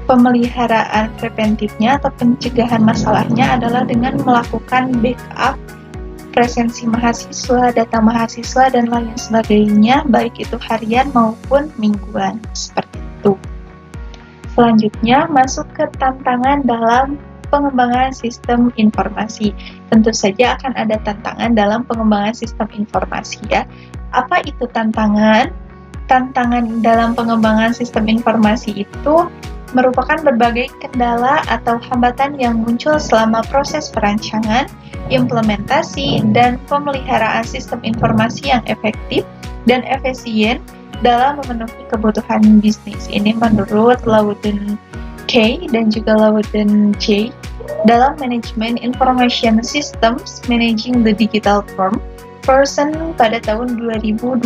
pemeliharaan preventifnya atau pencegahan masalahnya adalah dengan melakukan backup presensi mahasiswa, data mahasiswa, dan lain sebagainya, baik itu harian maupun mingguan, seperti itu. Selanjutnya, masuk ke tantangan dalam pengembangan sistem informasi. Tentu saja akan ada tantangan dalam pengembangan sistem informasi ya. Apa itu tantangan? Tantangan dalam pengembangan sistem informasi itu merupakan berbagai kendala atau hambatan yang muncul selama proses perancangan, implementasi, dan pemeliharaan sistem informasi yang efektif dan efisien dalam memenuhi kebutuhan bisnis. Ini menurut Loudon K dan juga Loudon J dalam Management Information Systems Managing the Digital Person pada tahun 2021.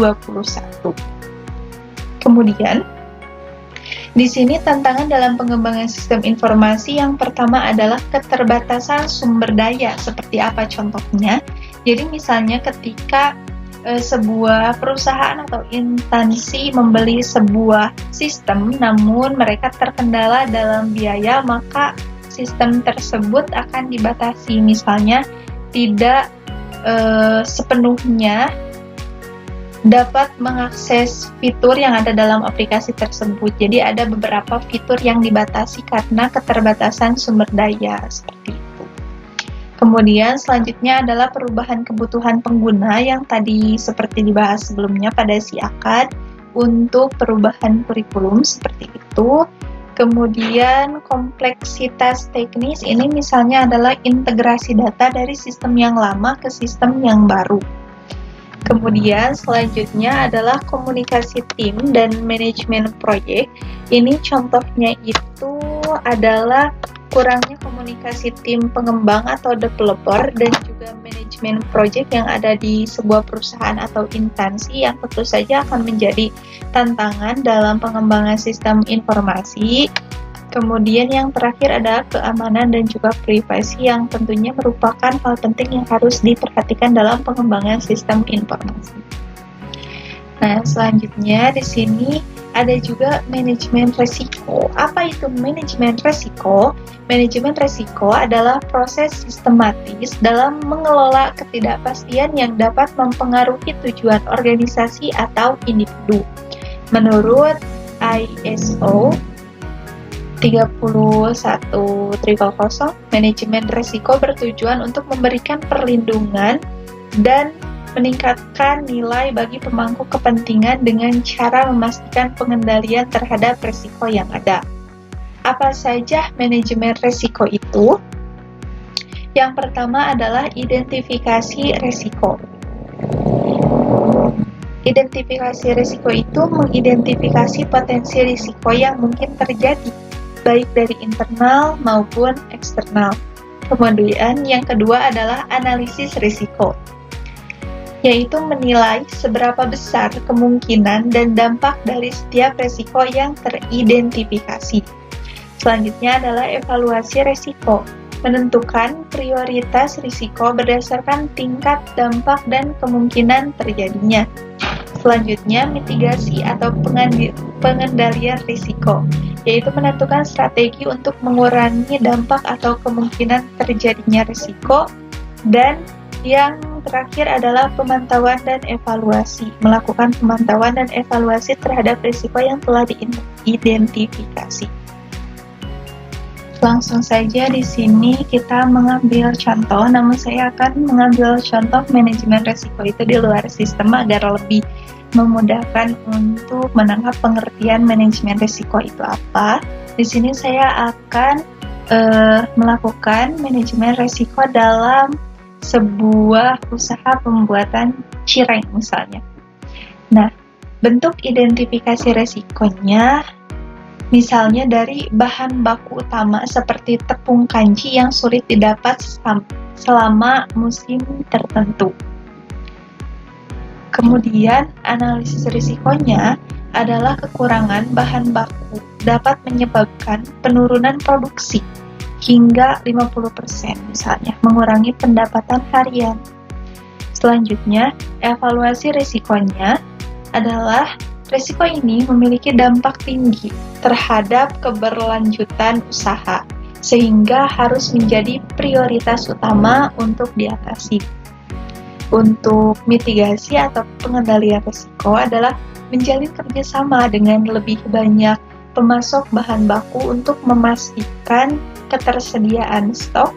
Kemudian, di sini tantangan dalam pengembangan sistem informasi yang pertama adalah keterbatasan sumber daya. Seperti apa contohnya? Jadi misalnya ketika sebuah perusahaan atau instansi membeli sebuah sistem, namun mereka terkendala dalam biaya, maka sistem tersebut akan dibatasi. Misalnya tidak sepenuhnya dapat mengakses fitur yang ada dalam aplikasi tersebut. Jadi ada beberapa fitur yang dibatasi karena keterbatasan sumber daya, seperti itu. Kemudian selanjutnya adalah perubahan kebutuhan pengguna yang tadi seperti dibahas sebelumnya pada SIAKAD untuk perubahan kurikulum, seperti itu. Kemudian kompleksitas teknis ini misalnya adalah integrasi data dari sistem yang lama ke sistem yang baru. Kemudian selanjutnya adalah komunikasi tim dan manajemen proyek. Ini contohnya itu adalah kurangnya komunikasi tim pengembang atau developer dan juga manajemen proyek yang ada di sebuah perusahaan atau instansi yang tentu saja akan menjadi tantangan dalam pengembangan sistem informasi. Kemudian yang terakhir adalah keamanan dan juga privasi yang tentunya merupakan hal penting yang harus diperhatikan dalam pengembangan sistem informasi. Nah, selanjutnya di sini ada juga manajemen resiko. Apa itu manajemen resiko? Manajemen resiko adalah proses sistematis dalam mengelola ketidakpastian yang dapat mempengaruhi tujuan organisasi atau individu. Menurut ISO 31000, manajemen risiko bertujuan untuk memberikan perlindungan dan meningkatkan nilai bagi pemangku kepentingan dengan cara memastikan pengendalian terhadap risiko yang ada. Apa saja manajemen risiko itu? Yang pertama adalah identifikasi risiko. Identifikasi risiko itu mengidentifikasi potensi risiko yang mungkin terjadi, baik dari internal maupun eksternal. Kemudian yang kedua adalah analisis risiko, yaitu menilai seberapa besar kemungkinan dan dampak dari setiap risiko yang teridentifikasi. Selanjutnya adalah evaluasi risiko, Menentukan prioritas risiko berdasarkan tingkat dampak dan kemungkinan terjadinya. Selanjutnya, mitigasi atau pengendalian risiko, yaitu menentukan strategi untuk mengurangi dampak atau kemungkinan terjadinya risiko. Dan yang terakhir adalah pemantauan dan evaluasi, melakukan pemantauan dan evaluasi terhadap risiko yang telah diidentifikasi. Langsung saja di sini kita mengambil contoh, namun saya akan mengambil contoh manajemen risiko itu di luar sistem agar lebih memudahkan untuk menangkap pengertian manajemen risiko itu apa. Di sini saya akan melakukan manajemen risiko dalam sebuah usaha pembuatan cireng misalnya. Nah, bentuk identifikasi risikonya misalnya dari bahan baku utama seperti tepung kanji yang sulit didapat selama musim tertentu. Kemudian, analisis risikonya adalah kekurangan bahan baku dapat menyebabkan penurunan produksi hingga 50% misalnya, mengurangi pendapatan harian. Selanjutnya, evaluasi risikonya adalah risiko ini memiliki dampak tinggi terhadap keberlanjutan usaha, sehingga harus menjadi prioritas utama untuk diatasi. Untuk mitigasi atau pengendalian risiko adalah menjalin kerjasama dengan lebih banyak pemasok bahan baku untuk memastikan ketersediaan stok,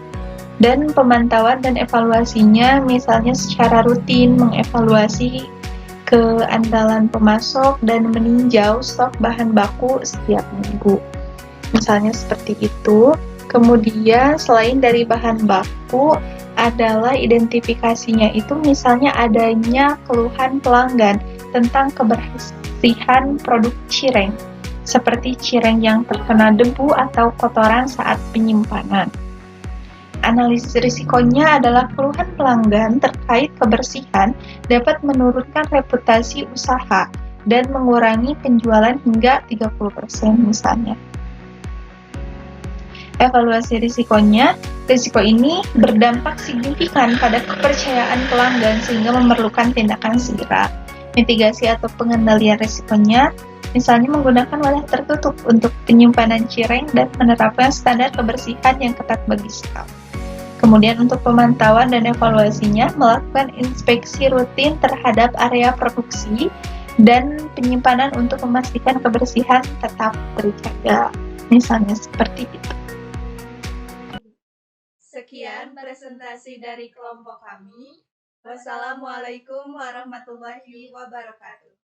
dan pemantauan dan evaluasinya misalnya secara rutin mengevaluasi keandalan pemasok dan meninjau stok bahan baku setiap minggu. Misalnya seperti itu. Kemudian selain dari bahan baku adalah identifikasinya itu misalnya adanya keluhan pelanggan tentang kebersihan produk cireng, seperti cireng yang terkena debu atau kotoran saat penyimpanan. Analisis risikonya adalah keluhan pelanggan terkait kebersihan dapat menurunkan reputasi usaha dan mengurangi penjualan hingga 30% misalnya. Evaluasi risikonya, risiko ini berdampak signifikan pada kepercayaan pelanggan sehingga memerlukan tindakan segera. Mitigasi atau pengendalian risikonya, misalnya menggunakan wadah tertutup untuk penyimpanan cireng dan menerapkan standar kebersihan yang ketat bagi stok. Kemudian untuk pemantauan dan evaluasinya, melakukan inspeksi rutin terhadap area produksi dan penyimpanan untuk memastikan kebersihan tetap terjaga. Misalnya seperti itu. Sekian presentasi dari kelompok kami. Wassalamualaikum warahmatullahi wabarakatuh.